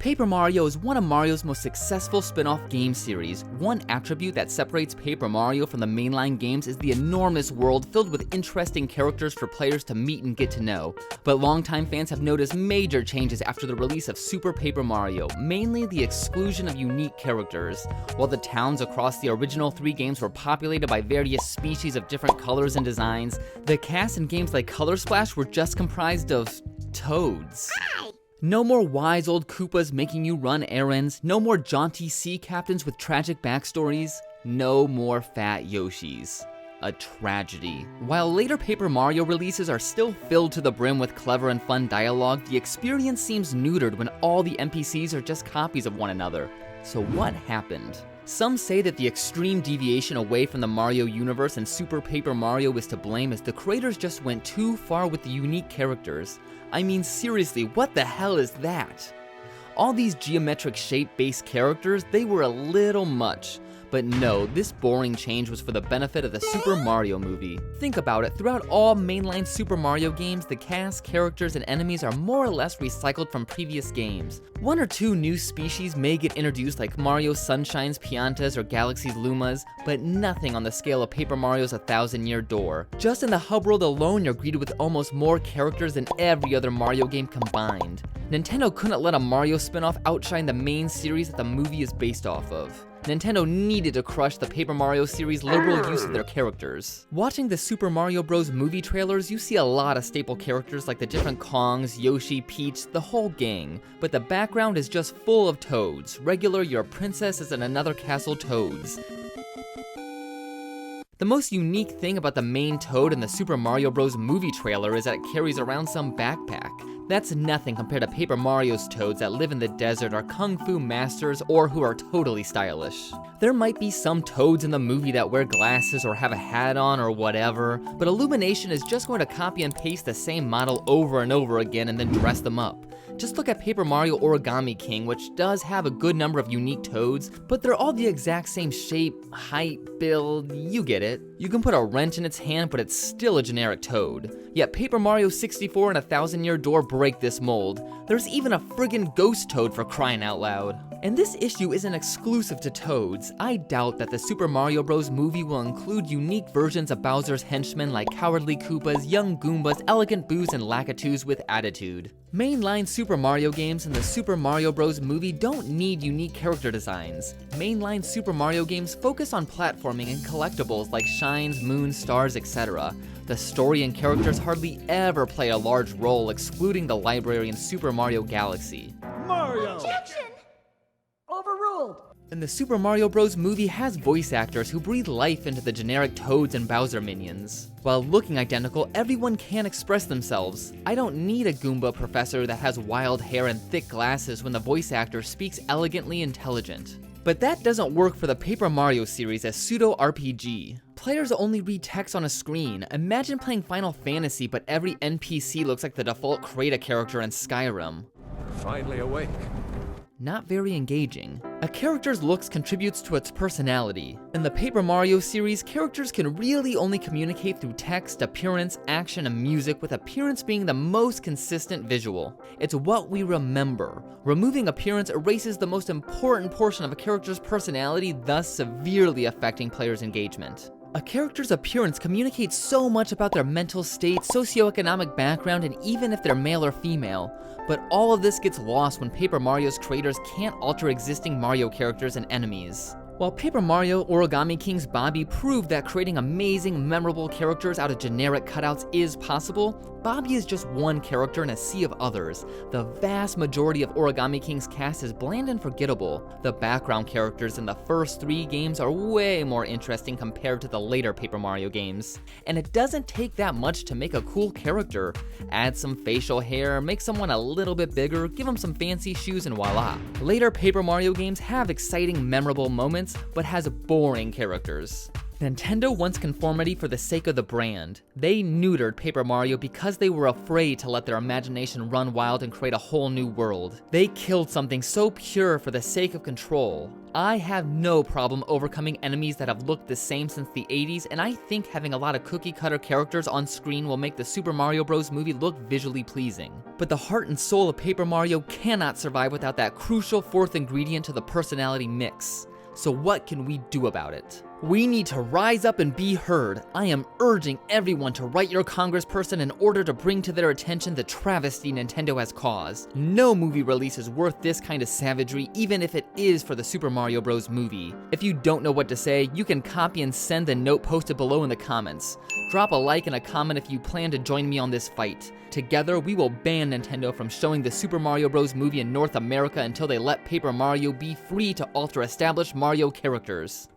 Paper Mario is one of Mario's most successful spin-off game series. One attribute that separates Paper Mario from the mainline games is the enormous world filled with interesting characters for players to meet and get to know. But longtime fans have noticed major changes after the release of Super Paper Mario, mainly the exclusion of unique characters. While the towns across the original 3 games were populated by various species of different colors and designs, the cast in games like Color Splash were just comprised of toads. No more wise old Koopas making you run errands, no more jaunty sea captains with tragic backstories, no more fat Yoshis. A tragedy. While later Paper Mario releases are still filled to the brim with clever and fun dialogue, the experience seems neutered when all the NPCs are just copies of one another. So what happened? Some say that the extreme deviation away from the Mario universe and Super Paper Mario is to blame, as the creators just went too far with the unique characters. I mean, seriously, what the hell is that? All these geometric shape-based characters, they were a little much. But no, this boring change was for the benefit of the Super Mario movie. Think about it, throughout all mainline Super Mario games, the cast, characters, and enemies are more or less recycled from previous games. 1 or 2 new species may get introduced, like Mario Sunshine's Piantas or Galaxy's Lumas, but nothing on the scale of Paper Mario's 1,000-Year Door. Just in the hub world alone, you're greeted with almost more characters than every other Mario game combined. Nintendo couldn't let a Mario spin-off outshine the main series that the movie is based off of. Nintendo needed to crush the Paper Mario series' liberal use of their characters. Watching the Super Mario Bros. Movie trailers, you see a lot of staple characters like the different Kongs, Yoshi, Peach, the whole gang, but the background is just full of toads. Regular, your princess is in another castle toads. The most unique thing about the main toad in the Super Mario Bros. Movie trailer is that it carries around some backpack. That's nothing compared to Paper Mario's toads that live in the desert, are kung fu masters, or who are totally stylish. There might be some toads in the movie that wear glasses or have a hat on or whatever, but Illumination is just going to copy and paste the same model over and over again and then dress them up. Just look at Paper Mario Origami King, which does have a good number of unique toads, but they're all the exact same shape, height, build, you get it. You can put a wrench in its hand, but it's still a generic toad. Yet Paper Mario 64 and 1,000-Year Door break this mold. There's even a friggin' ghost toad, for crying out loud. And this issue isn't exclusive to toads. I doubt that the Super Mario Bros. Movie will include unique versions of Bowser's henchmen like Cowardly Koopas, Young Goombas, Elegant Boos, and Lakitus with attitude. Mainline Super Mario games and the Super Mario Bros. Movie don't need unique character designs. Mainline Super Mario games focus on platforming and collectibles like shines, moons, stars, etc. The story and characters hardly ever play a large role, excluding the library in Super Mario Galaxy. Mario! Objection! Overruled! And the Super Mario Bros. Movie has voice actors who breathe life into the generic Toads and Bowser minions. While looking identical, everyone can express themselves. I don't need a Goomba professor that has wild hair and thick glasses when the voice actor speaks elegantly intelligent. But that doesn't work for the Paper Mario series as pseudo-RPG. Players only read text on a screen. Imagine playing Final Fantasy, but every NPC looks like the default Krata character in Skyrim. Finally awake. Not very engaging. A character's looks contributes to its personality. In the Paper Mario series, characters can really only communicate through text, appearance, action, and music, with appearance being the most consistent visual. It's what we remember. Removing appearance erases the most important portion of a character's personality, thus severely affecting players' engagement. A character's appearance communicates so much about their mental state, socioeconomic background, and even if they're male or female. But all of this gets lost when Paper Mario's creators can't alter existing Mario characters and enemies. While Paper Mario Origami King's Bobby proved that creating amazing, memorable characters out of generic cutouts is possible, Bobby is just one character in a sea of others. The vast majority of Origami King's cast is bland and forgettable. The background characters in the first 3 games are way more interesting compared to the later Paper Mario games. And it doesn't take that much to make a cool character. Add some facial hair, make someone a little bit bigger, give them some fancy shoes, and voila. Later Paper Mario games have exciting, memorable moments, but has boring characters. Nintendo wants conformity for the sake of the brand. They neutered Paper Mario because they were afraid to let their imagination run wild and create a whole new world. They killed something so pure for the sake of control. I have no problem overcoming enemies that have looked the same since the 80s, and I think having a lot of cookie-cutter characters on screen will make the Super Mario Bros. Movie look visually pleasing. But the heart and soul of Paper Mario cannot survive without that crucial fourth ingredient to the personality mix. So what can we do about it? We need to rise up and be heard. I am urging everyone to write your congressperson in order to bring to their attention the travesty Nintendo has caused. No movie release is worth this kind of savagery, even if it is for the Super Mario Bros. Movie. If you don't know what to say, you can copy and send the note posted below in the comments. Drop a like and a comment if you plan to join me on this fight. Together, we will ban Nintendo from showing the Super Mario Bros. Movie in North America until they let Paper Mario be free to alter established Mario characters.